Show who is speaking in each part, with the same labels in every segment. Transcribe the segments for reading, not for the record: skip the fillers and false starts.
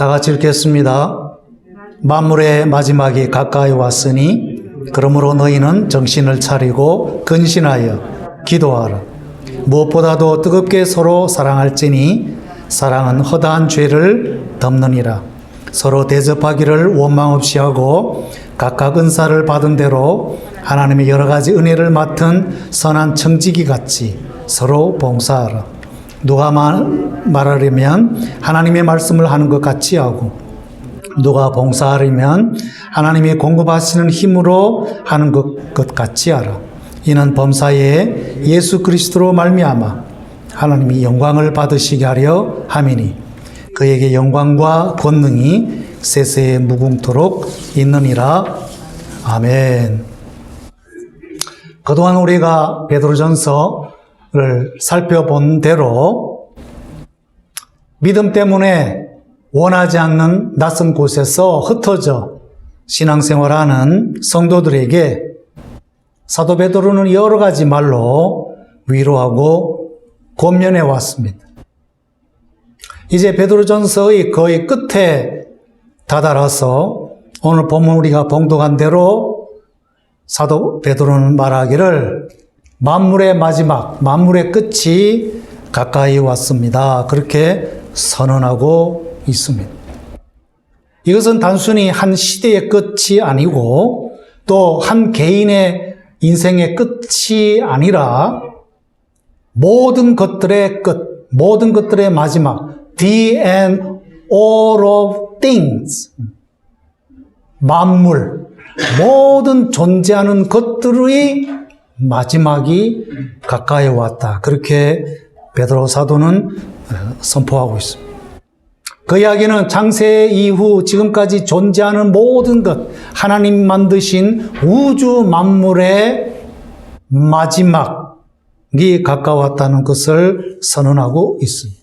Speaker 1: 다 같이 읽겠습니다. 만물의 마지막이 가까이 왔으니 그러므로 너희는 정신을 차리고 근신하여 기도하라. 무엇보다도 뜨겁게 서로 사랑할지니 사랑은 허다한 죄를 덮느니라. 서로 대접하기를 원망 없이 하고 각각 은사를 받은 대로 하나님의 여러 가지 은혜를 맡은 선한 청지기 같이 서로 봉사하라. 누가 말하려면 하나님의 말씀을 하는 것 같이 하고 누가 봉사하려면 하나님이 공급하시는 힘으로 하는 것 같이 하라. 이는 범사에 예수 그리스도로 말미암아 하나님이 영광을 받으시게 하려 함이니 그에게 영광과 권능이 세세에 무궁토록 있느니라. 아멘. 그동안 우리가 베드로전서를 살펴본 대로 믿음 때문에 원하지 않는 낯선 곳에서 흩어져 신앙생활하는 성도들에게 사도 베드로는 여러 가지 말로 위로하고 권면해 왔습니다. 이제 베드로전서의 거의 끝에 다다라서 오늘 본문 우리가 봉독한 대로 사도 베드로는 말하기를 만물의 마지막, 만물의 끝이 가까이 왔습니다. 그렇게 선언하고 있습니다. 이것은 단순히 한 시대의 끝이 아니고 또 한 개인의 인생의 끝이 아니라 모든 것들의 끝, 모든 것들의 마지막, the end all of things, 만물, 모든 존재하는 것들의 마지막이 가까이 왔다. 그렇게 베드로 사도는 선포하고 있습니다. 그 이야기는 창세 이후 지금까지 존재하는 모든 것, 하나님 만드신 우주 만물의 마지막이 가까웠다는 것을 선언하고 있습니다.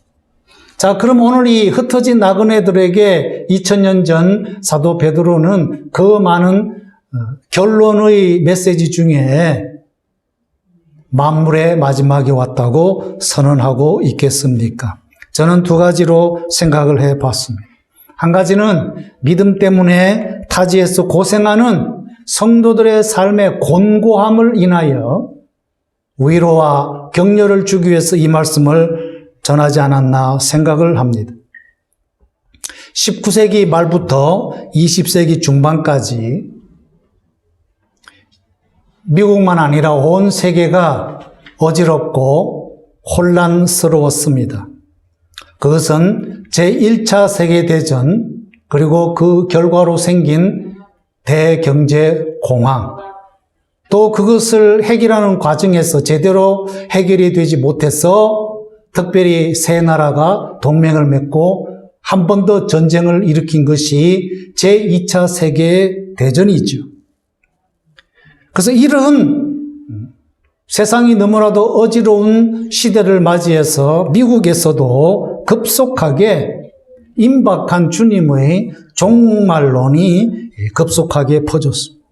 Speaker 1: 자, 그럼 오늘 이 흩어진 나그네들에게 2000년 전 사도 베드로는 그 많은 결론의 메시지 중에 만물의 마지막이 왔다고 선언하고 있겠습니까? 저는 두 가지로 생각을 해봤습니다. 한 가지는 믿음 때문에 타지에서 고생하는 성도들의 삶의 곤고함을 인하여 위로와 격려를 주기 위해서 이 말씀을 전하지 않았나 생각을 합니다. 19세기 말부터 20세기 중반까지 미국만 아니라 온 세계가 어지럽고 혼란스러웠습니다. 그것은 제1차 세계대전 그리고 그 결과로 생긴 대경제공황 또 그것을 해결하는 과정에서 제대로 해결이 되지 못해서 특별히 세 나라가 동맹을 맺고 한 번 더 전쟁을 일으킨 것이 제2차 세계대전이죠. 그래서 이런 세상이 너무나도 어지러운 시대를 맞이해서 미국에서도 급속하게 임박한 주님의 종말론이 급속하게 퍼졌습니다.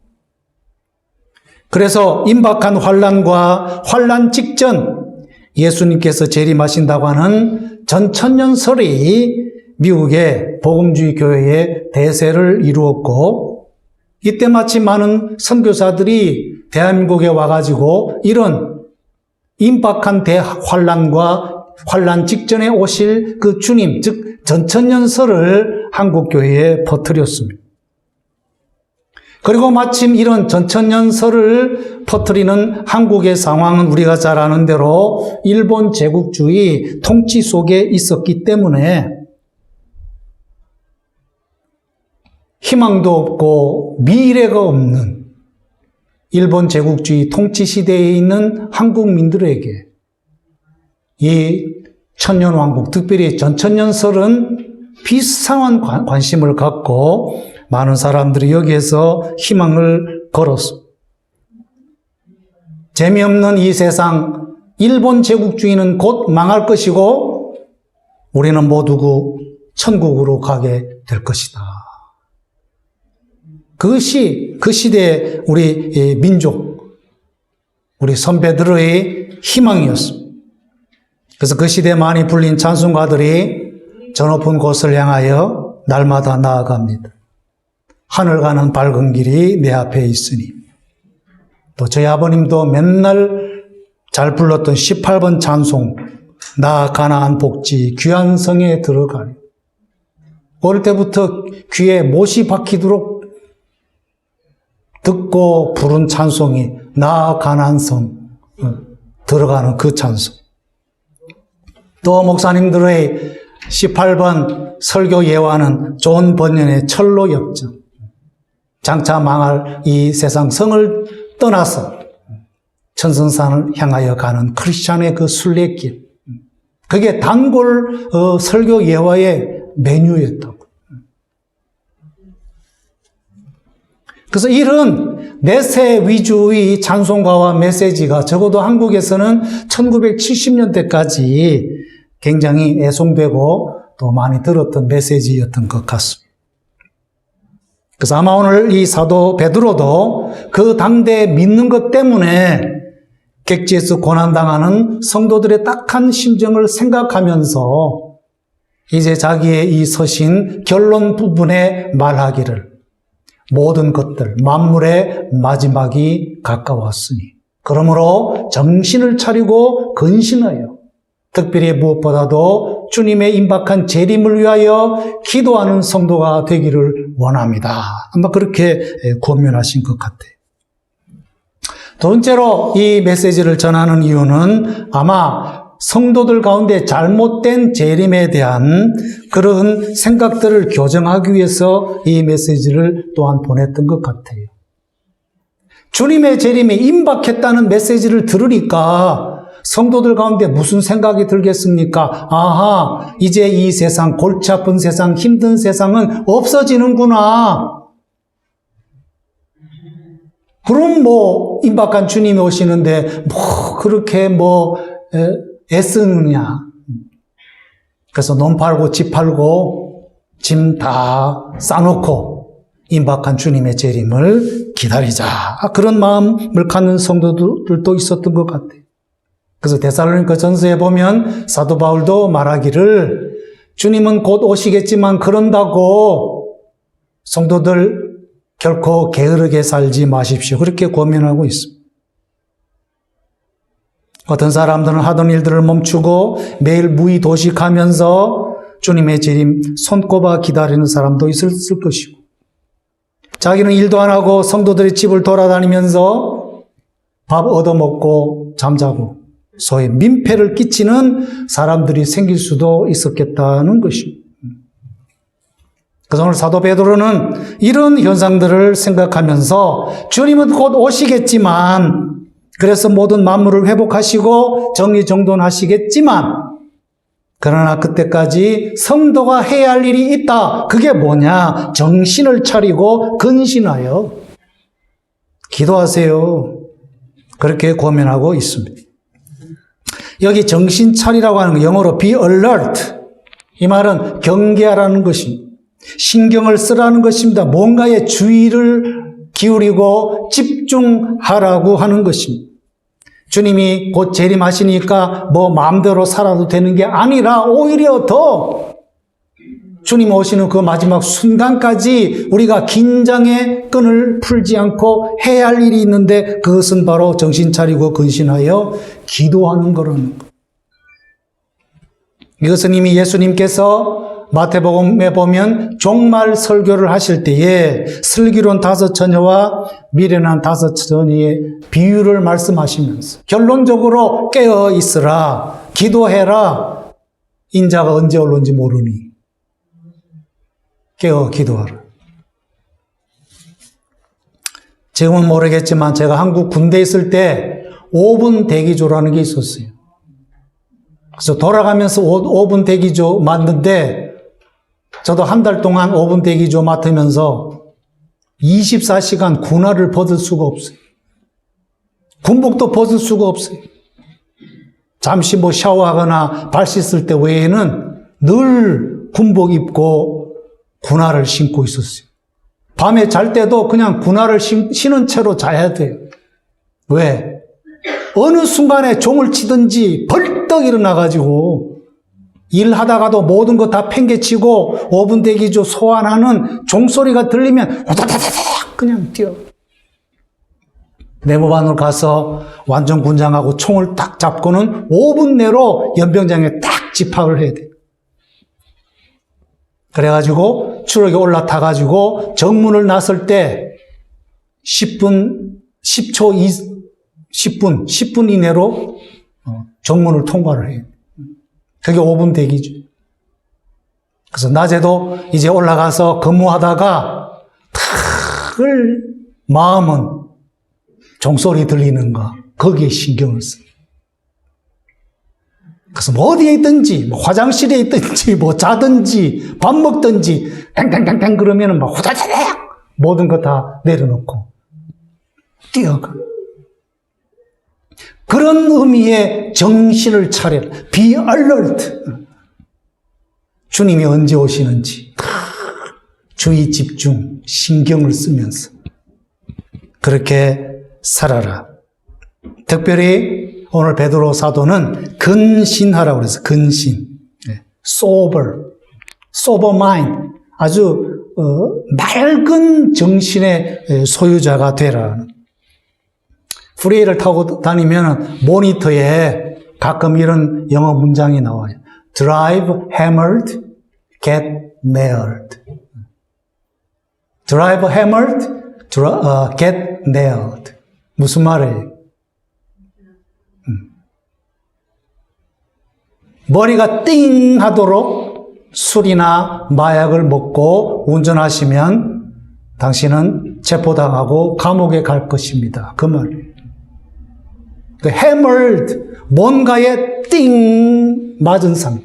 Speaker 1: 그래서 임박한 환란과 환란 직전 예수님께서 재림하신다고 하는 전천년설이 미국의 복음주의 교회에 대세를 이루었고 이때 마침 많은 선교사들이 대한민국에 와가지고 이런 임박한 대환란과 환란 직전에 오실 그 주님, 즉 전천년설을 한국교회에 퍼뜨렸습니다. 그리고 마침 이런 전천년설을 퍼뜨리는 한국의 상황은 우리가 잘 아는 대로 일본 제국주의 통치 속에 있었기 때문에 희망도 없고 미래가 없는 일본 제국주의 통치 시대에 있는 한국민들에게 이 천년왕국, 특별히 전천년설은 비상한 관심을 갖고 많은 사람들이 여기에서 희망을 걸었습니다. 재미없는 이 세상, 일본 제국주의는 곧 망할 것이고 우리는 모두 천국으로 가게 될 것이다. 그것이 그 시대의 우리 민족, 우리 선배들의 희망이었습니다. 그래서 그 시대에 많이 불린 찬송가들이 저 높은 곳을 향하여 날마다 나아갑니다. 하늘 가는 밝은 길이 내 앞에 있으니. 또 저희 아버님도 맨날 잘 불렀던 18번 찬송, 나 가나안 복지 귀한 성에 들어가리. 어릴 때부터 귀에 못이 박히도록 듣고 부른 찬송이 나 가나안 성 들어가는 그 찬송. 또 목사님들의 18번 설교 예화는 존 번연의 철로 역정. 장차 망할 이 세상 성을 떠나서 천성산을 향하여 가는 크리스찬의 그 순례길. 그게 단골 설교 예화의 메뉴였다고. 그래서 이런 메세 위주의 찬송가와 메시지가 적어도 한국에서는 1970년대까지 굉장히 애송되고 또 많이 들었던 메시지였던 것 같습니다. 그래서 아마 오늘 이 사도 베드로도 그 당대에 믿는 것 때문에 객지에서 고난당하는 성도들의 딱한 심정을 생각하면서 이제 자기의 이 서신 결론 부분에 말하기를 모든 것들, 만물의 마지막이 가까웠으니 그러므로 정신을 차리고 근신하여 특별히 무엇보다도 주님의 임박한 재림을 위하여 기도하는 성도가 되기를 원합니다. 아마 그렇게 권면하신 것 같아요. 두 번째로 이 메시지를 전하는 이유는 아마 성도들 가운데 잘못된 재림에 대한 그런 생각들을 교정하기 위해서 이 메시지를 또한 보냈던 것 같아요. 주님의 재림에 임박했다는 메시지를 들으니까 성도들 가운데 무슨 생각이 들겠습니까? 아하, 이제 이 세상, 골치 아픈 세상, 힘든 세상은 없어지는구나. 그럼 임박한 주님이 오시는데 그렇게 애쓰느냐. 그래서 논 팔고 집 팔고 짐 다 싸놓고 임박한 주님의 재림을 기다리자. 그런 마음을 갖는 성도들도 있었던 것 같아요. 그래서 데살로니가 전서에 보면 사도 바울도 말하기를 주님은 곧 오시겠지만 그런다고 성도들 결코 게으르게 살지 마십시오. 그렇게 권면하고 있습니다. 어떤 사람들은 하던 일들을 멈추고 매일 무의도식하면서 주님의 재림 손꼽아 기다리는 사람도 있을 것이고 자기는 일도 안 하고 성도들의 집을 돌아다니면서 밥 얻어먹고 잠자고 소위 민폐를 끼치는 사람들이 생길 수도 있었겠다는 것입니다. 그래서 오늘 사도 베드로는 이런 현상들을 생각하면서 주님은 곧 오시겠지만 그래서 모든 만물을 회복하시고 정리정돈하시겠지만 그러나 그때까지 성도가 해야 할 일이 있다. 그게 뭐냐? 정신을 차리고 근신하여 기도하세요. 그렇게 권면하고 있습니다. 여기 정신 차리라고 하는 거 영어로 be alert. 이 말은 경계하라는 것입니다. 신경을 쓰라는 것입니다. 뭔가에 주의를 기울이고 집중하라고 하는 것입니다. 주님이 곧 재림하시니까 마음대로 살아도 되는 게 아니라 오히려 더 주님 오시는 그 마지막 순간까지 우리가 긴장의 끈을 풀지 않고 해야 할 일이 있는데 그것은 바로 정신 차리고 근신하여 기도하는 거라는 것. 이것은 이미 예수님께서 마태복음에 보면 종말 설교를 하실 때에 슬기로운 5 처녀와 미련한 5 처녀의 비유를 말씀하시면서 결론적으로 깨어 있으라, 기도해라, 인자가 언제 올는지 모르니 깨어 기도하라. 지금은 모르겠지만 제가 한국 군대에 있을 때 5분 대기조라는 게 있었어요. 그래서 돌아가면서 5분 대기조 맡는데 저도 한 달 동안 5분 대기조 맡으면서 24시간 군화를 벗을 수가 없어요. 군복도 벗을 수가 없어요. 잠시 샤워하거나 발 씻을 때 외에는 늘 군복 입고 군화를 신고 있었어요. 밤에 잘 때도 그냥 군화를 신은 채로 자야 돼요. 왜? 어느 순간에 종을 치든지 벌떡 일어나가지고 일하다가도 모든 거 다 팽개치고 5분 대기조 소환하는 종소리가 들리면 후다다다닥 그냥 뛰어. 내무반으로 가서 완전 군장하고 총을 딱 잡고는 5분 내로 연병장에 딱 집합을 해야 돼. 그래가지고 추럭에 올라타가지고 정문을 나설 때 10분 이내로 정문을 통과를 해요. 그게 5분 대기죠. 그래서 낮에도 이제 올라가서 근무하다가 탁을 마음은 종소리 들리는가 거기에 신경을 써. 그래서 뭐 어디에 있든지 뭐 화장실에 있든지 뭐 자든지 밥 먹든지 팽팽팽팽 그러면은 막 후다다닥 모든 거 다 내려놓고 뛰어가. 그런 의미의 정신을 차려라. Be alert. 주님이 언제 오시는지 주의 집중, 신경을 쓰면서 그렇게 살아라. 특별히 오늘 베드로 사도는 근신하라고 그래서 근신, sober mind, 아주 맑은 정신의 소유자가 되라. 프레이를 타고 다니면 모니터에 가끔 이런 영어 문장이 나와요. Drive hammered, get nailed. Drive hammered, get nailed. 무슨 말이에요? 머리가 띵 하도록 술이나 마약을 먹고 운전하시면 당신은 체포당하고 감옥에 갈 것입니다. 그 말이에요. 그 hammered, 뭔가에 띵 맞은 상태.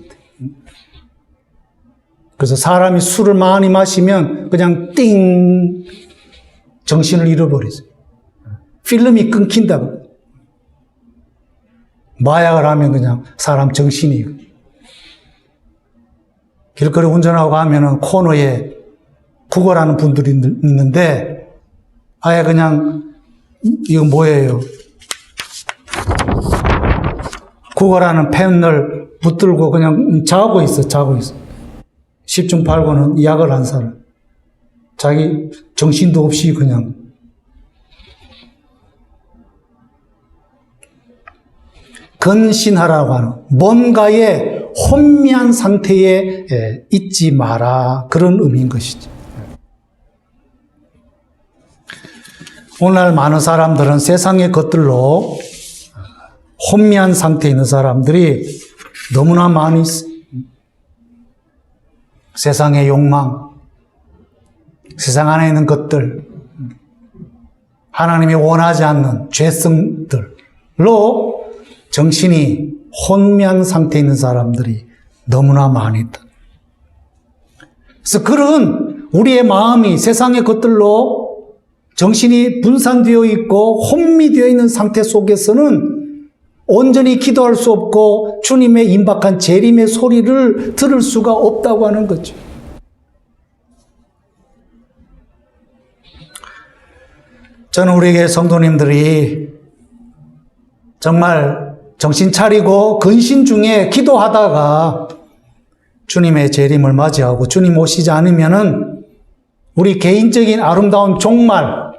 Speaker 1: 그래서 사람이 술을 많이 마시면 그냥 띵 정신을 잃어버리죠. 필름이 끊긴다고. 마약을 하면 그냥 사람 정신이. 길거리 운전하고 가면은 코너에 구걸하는 분들이 있는데 아예 그냥 이거 뭐예요? 구걸하는 펜을 붙들고 그냥 자고 있어. 10중 8구는 약을 한 사람. 자기 정신도 없이 그냥. 근신하라고 하는 뭔가의 혼미한 상태에 있지 마라. 그런 의미인 것이죠. 오늘날 많은 사람들은 세상의 것들로 혼미한 상태에 있는 사람들이 너무나 많이 있어요. 세상의 욕망, 세상 안에 있는 것들, 하나님이 원하지 않는 죄성들로 정신이 혼미한 상태에 있는 사람들이 너무나 많이 있다. 그래서 그런 우리의 마음이 세상의 것들로 정신이 분산되어 있고 혼미되어 있는 상태 속에서는 온전히 기도할 수 없고 주님의 임박한 재림의 소리를 들을 수가 없다고 하는 거죠. 저는 우리에게 성도님들이 정말 정신 차리고 근신 중에 기도하다가 주님의 재림을 맞이하고 주님 오시지 않으면은 우리 개인적인 아름다운 종말,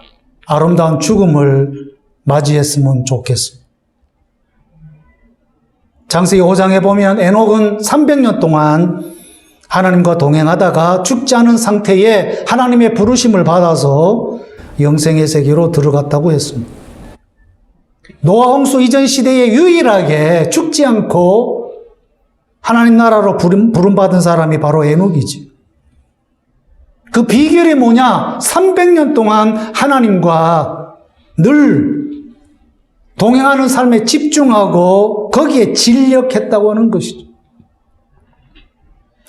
Speaker 1: 아름다운 죽음을 맞이했으면 좋겠습니다. 창세기 5장에 보면 에녹은 300년 동안 하나님과 동행하다가 죽지 않은 상태에 하나님의 부르심을 받아서 영생의 세계로 들어갔다고 했습니다. 노아 홍수 이전 시대에 유일하게 죽지 않고 하나님 나라로 부름받은 사람이 바로 에녹이지. 그 비결이 뭐냐? 300년 동안 하나님과 늘 동행하는 삶에 집중하고 거기에 진력했다고 하는 것이죠.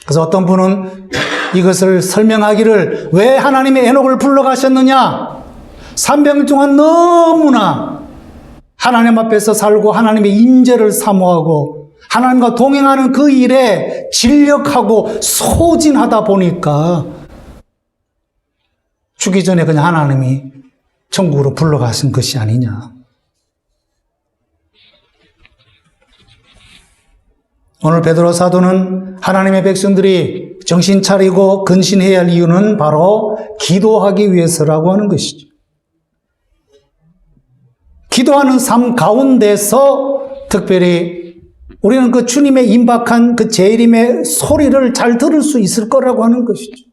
Speaker 1: 그래서 어떤 분은 이것을 설명하기를 왜 하나님의 에녹을 불러가셨느냐? 300년 동안 너무나 하나님 앞에서 살고 하나님의 임재를 사모하고 하나님과 동행하는 그 일에 진력하고 소진하다 보니까 죽기 전에 그냥 하나님이 천국으로 불러가신 것이 아니냐. 오늘 베드로 사도는 하나님의 백성들이 정신 차리고 근신해야 할 이유는 바로 기도하기 위해서라고 하는 것이죠. 기도하는 삶 가운데서 특별히 우리는 그 주님의 임박한 그 재림의 소리를 잘 들을 수 있을 거라고 하는 것이죠.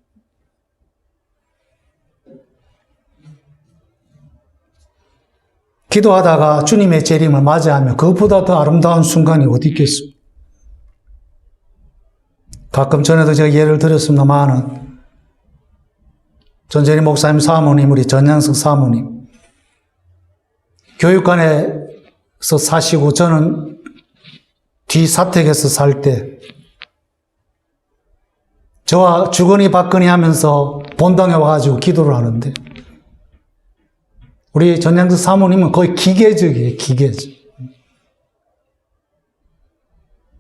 Speaker 1: 기도하다가 주님의 재림을 맞이하면 그것보다 더 아름다운 순간이 어디 있겠습니까? 가끔 전에도 제가 예를 들었습니다만은 전재리 목사님 사모님, 우리 전양석 사모님 교육관에서 사시고 저는 뒤 사택에서 살 때 저와 주거니 받거니 하면서 본당에 와가지고 기도를 하는데 우리 전양석 사모님은 거의 기계적이에요. 기계적.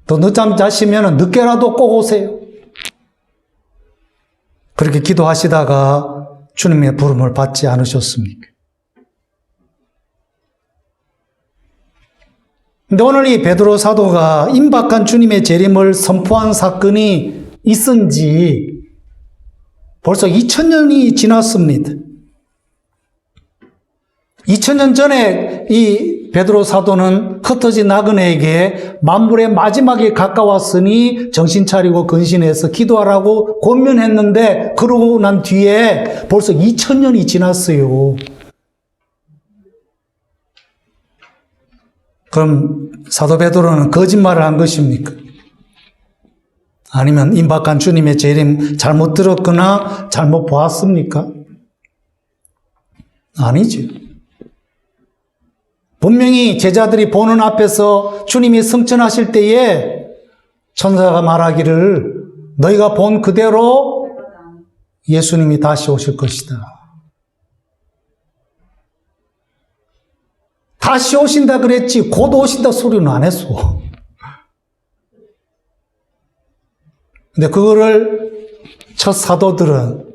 Speaker 1: 또 늦잠 자시면 늦게라도 꼭 오세요. 그렇게 기도하시다가 주님의 부름을 받지 않으셨습니까? 근데 오늘 이 베드로 사도가 임박한 주님의 재림을 선포한 사건이 있은 지 벌써 2000년이 지났습니다. 2000년 전에 이 베드로 사도는 흩어진 나그네에게 만물의 마지막에 가까웠으니 정신 차리고 근신해서 기도하라고 권면했는데 그러고 난 뒤에 벌써 2000년이 지났어요. 그럼 사도 베드로는 거짓말을 한 것입니까? 아니면 임박한 주님의 재림 잘못 들었거나 잘못 보았습니까? 아니죠. 분명히 제자들이 보는 앞에서 주님이 승천하실 때에 천사가 말하기를 너희가 본 그대로 예수님이 다시 오실 것이다. 다시 오신다 그랬지 곧 오신다 소리는 안 했어. 근데 그거를 첫 사도들은,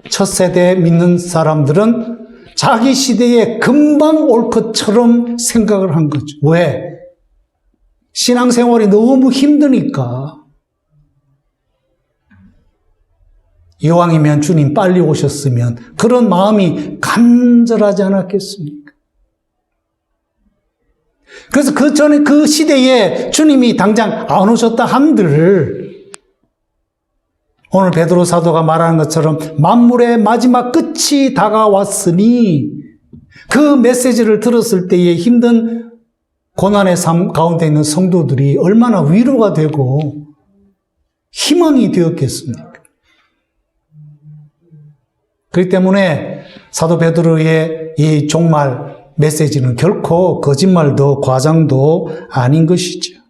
Speaker 1: 첫 세대 믿는 사람들은 자기 시대에 금방 올 것처럼 생각을 한 거죠. 왜? 신앙생활이 너무 힘드니까. 이왕이면 주님 빨리 오셨으면 그런 마음이 간절하지 않았겠습니까? 그래서 그 전에 그 시대에 주님이 당장 안 오셨다 한들 오늘 베드로 사도가 말하는 것처럼 만물의 마지막 끝이 다가왔으니 그 메시지를 들었을 때의 힘든 고난의 삶 가운데 있는 성도들이 얼마나 위로가 되고 희망이 되었겠습니까? 그렇기 때문에 사도 베드로의 이 종말 메시지는 결코 거짓말도 과장도 아닌 것이죠.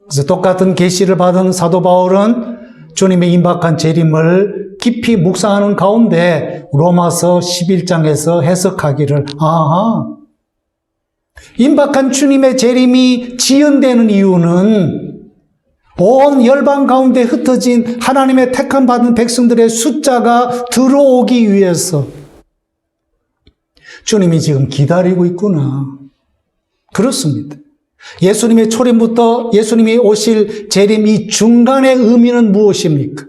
Speaker 1: 그래서 똑같은 계시를 받은 사도 바울은 주님의 임박한 재림을 깊이 묵상하는 가운데 로마서 11장에서 해석하기를 임박한 주님의 재림이 지연되는 이유는 온 열방 가운데 흩어진 하나님의 택함 받은 백성들의 숫자가 들어오기 위해서 주님이 지금 기다리고 있구나. 그렇습니다. 예수님의 초림부터 예수님이 오실 재림 이 중간의 의미는 무엇입니까?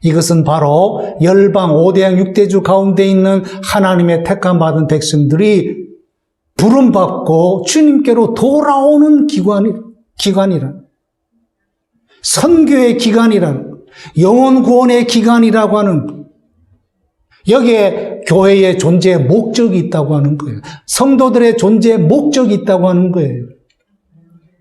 Speaker 1: 이것은 바로 열방 5대양 6대주 가운데 있는 하나님의 택함 받은 백성들이 부름받고 주님께로 돌아오는 기간이란 선교의 기간이란 영혼 구원의 기간이라고 하는 여기에 교회의 존재의 목적이 있다고 하는 거예요. 성도들의 존재의 목적이 있다고 하는 거예요.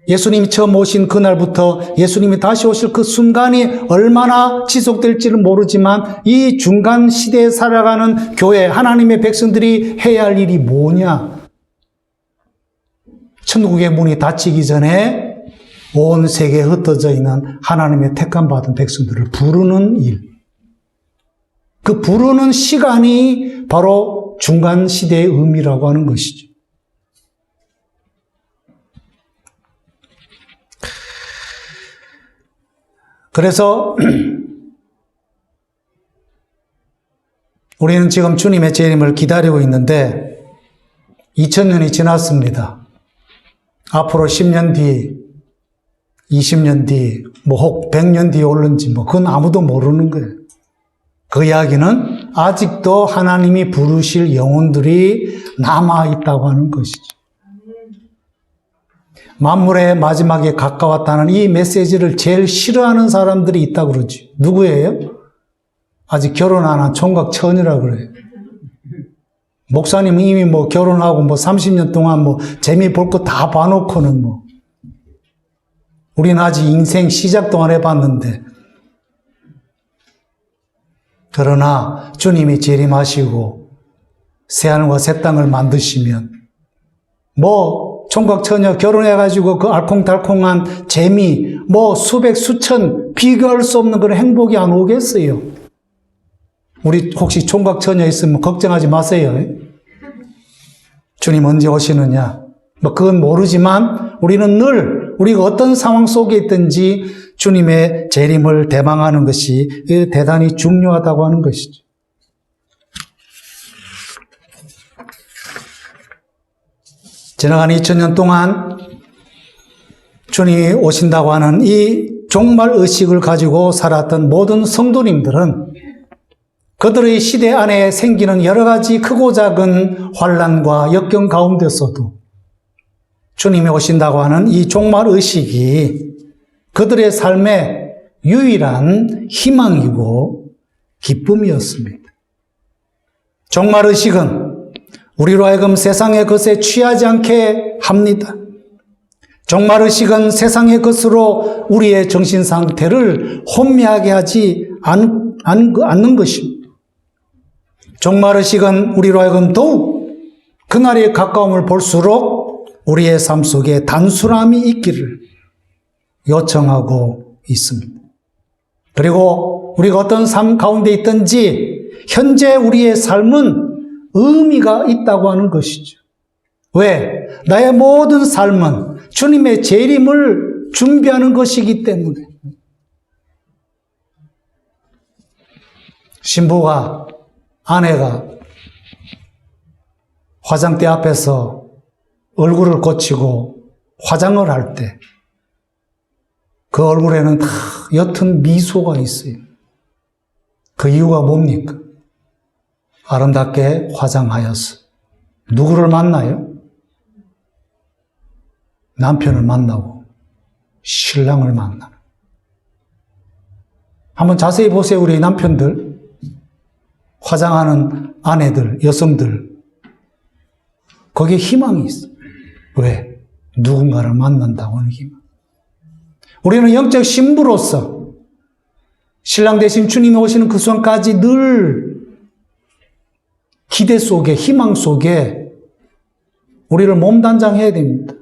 Speaker 1: 예수님이 처음 오신 그날부터 예수님이 다시 오실 그 순간이 얼마나 지속될지는 모르지만 이 중간 시대에 살아가는 교회, 하나님의 백성들이 해야 할 일이 뭐냐? 천국의 문이 닫히기 전에 온 세계에 흩어져 있는 하나님의 택함 받은 백성들을 부르는 일. 그 부르는 시간이 바로 중간 시대의 의미라고 하는 것이죠. 그래서 우리는 지금 주님의 재림을 기다리고 있는데 2000년이 지났습니다. 앞으로 10년 뒤 20년 뒤, 혹 100년 뒤에 올는지 그건 아무도 모르는 거예요. 그 이야기는 아직도 하나님이 부르실 영혼들이 남아있다고 하는 것이죠. 만물의 마지막에 가까웠다는 이 메시지를 제일 싫어하는 사람들이 있다고 그러지. 누구예요? 아직 결혼 안 한 총각 처녀라 그래요. 목사님은 이미 결혼하고 30년 동안 재미 볼 거 다 봐놓고는 우리는 아직 인생 시작도 안 해봤는데. 그러나 주님이 재림하시고 새하늘과 새 땅을 만드시면 총각 처녀 결혼해가지고 그 알콩달콩한 재미 수백 수천 비교할 수 없는 그런 행복이 안 오겠어요. 우리 혹시 총각 처녀 있으면 걱정하지 마세요. 주님 언제 오시느냐? 그건 모르지만 우리는 늘 우리가 어떤 상황 속에 있든지 주님의 재림을 대망하는 것이 대단히 중요하다고 하는 것이죠. 지나간 2000년 동안 주님이 오신다고 하는 이 종말 의식을 가지고 살았던 모든 성도님들은 그들의 시대 안에 생기는 여러 가지 크고 작은 환난과 역경 가운데서도 주님이 오신다고 하는 이 종말 의식이 그들의 삶의 유일한 희망이고 기쁨이었습니다. 종말 의식은 우리로 하여금 세상의 것에 취하지 않게 합니다. 종말 의식은 세상의 것으로 우리의 정신 상태를 혼미하게 하지 않는 것입니다. 종말 의식은 우리로 하여금 더욱 그날의 가까움을 볼수록 우리의 삶 속에 단순함이 있기를 요청하고 있습니다. 그리고 우리가 어떤 삶 가운데 있든지 현재 우리의 삶은 의미가 있다고 하는 것이죠. 왜? 나의 모든 삶은 주님의 재림을 준비하는 것이기 때문에. 신부가, 아내가 화장대 앞에서 얼굴을 고치고 화장을 할 때 그 얼굴에는 다 옅은 미소가 있어요. 그 이유가 뭡니까? 아름답게 화장하여서 누구를 만나요? 남편을 만나고 신랑을 만나는. 한번 자세히 보세요. 우리 남편들, 화장하는 아내들, 여성들, 거기에 희망이 있어. 왜? 누군가를 만난다고 하는 희망. 우리는 영적 신부로서 신랑 대신 주님이 오시는 그 순간까지 늘 기대 속에, 희망 속에 우리를 몸단장해야 됩니다.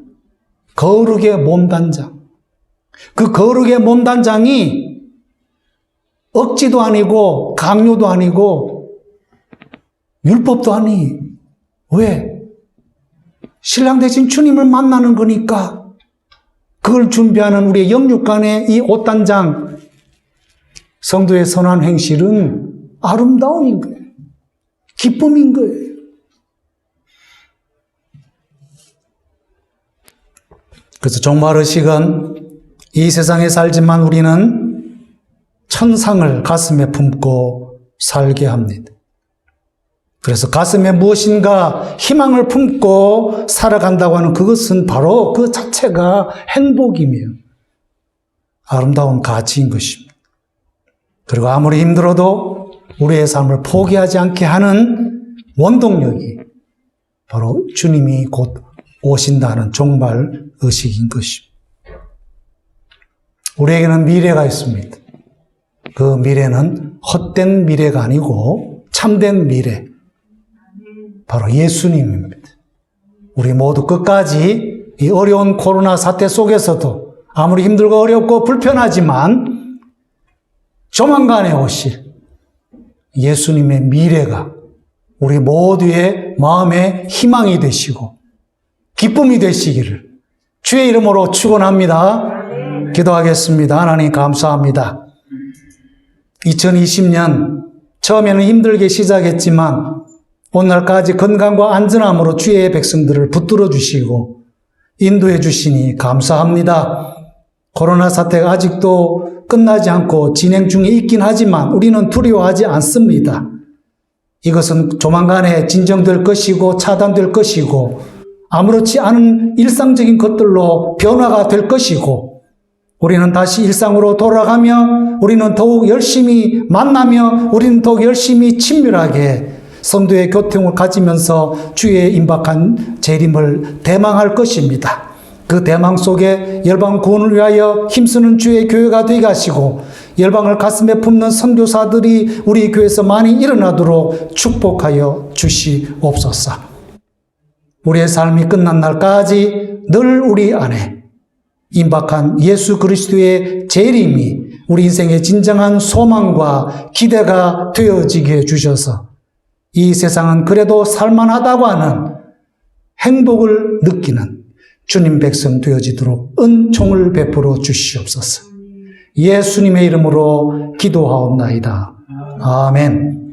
Speaker 1: 거룩의 몸단장. 그 거룩의 몸단장이 억지도 아니고 강요도 아니고 율법도 아니. 왜? 신랑 대신 주님을 만나는 거니까 그걸 준비하는 우리의 영육간의 이 옷단장, 성도의 선한 행실은 아름다움인 거예요. 기쁨인 거예요. 그래서 종말의식은 이 세상에 살지만 우리는 천상을 가슴에 품고 살게 합니다. 그래서 가슴에 무엇인가 희망을 품고 살아간다고 하는 그것은 바로 그 자체가 행복이며 아름다운 가치인 것입니다. 그리고 아무리 힘들어도 우리의 삶을 포기하지 않게 하는 원동력이 바로 주님이 곧 오신다는 종말 의식인 것입니다. 우리에게는 미래가 있습니다. 그 미래는 헛된 미래가 아니고 참된 미래, 바로 예수님입니다. 우리 모두 끝까지 이 어려운 코로나 사태 속에서도 아무리 힘들고 어렵고 불편하지만 조만간에 오실 예수님의 미래가 우리 모두의 마음의 희망이 되시고 기쁨이 되시기를 주의 이름으로 축원합니다. 기도하겠습니다. 하나님 감사합니다. 2020년 처음에는 힘들게 시작했지만 오늘날까지 건강과 안전함으로 주의 백성들을 붙들어 주시고 인도해 주시니 감사합니다. 코로나 사태가 아직도 끝나지 않고 진행 중에 있긴 하지만 우리는 두려워하지 않습니다. 이것은 조만간에 진정될 것이고 차단될 것이고 아무렇지 않은 일상적인 것들로 변화가 될 것이고 우리는 다시 일상으로 돌아가며 우리는 더욱 열심히 만나며 우리는 더욱 열심히 친밀하게 성도의 교통을 가지면서 주의 임박한 재림을 대망할 것입니다. 그 대망 속에 열방 구원을 위하여 힘쓰는 주의 교회가 되게 하시고 열방을 가슴에 품는 선교사들이 우리 교회에서 많이 일어나도록 축복하여 주시옵소서. 우리의 삶이 끝난 날까지 늘 우리 안에 임박한 예수 그리스도의 재림이 우리 인생의 진정한 소망과 기대가 되어지게 해주셔서 이 세상은 그래도 살만하다고 하는 행복을 느끼는 주님 백성 되어지도록 은총을 베풀어 주시옵소서. 예수님의 이름으로 기도하옵나이다. 아멘.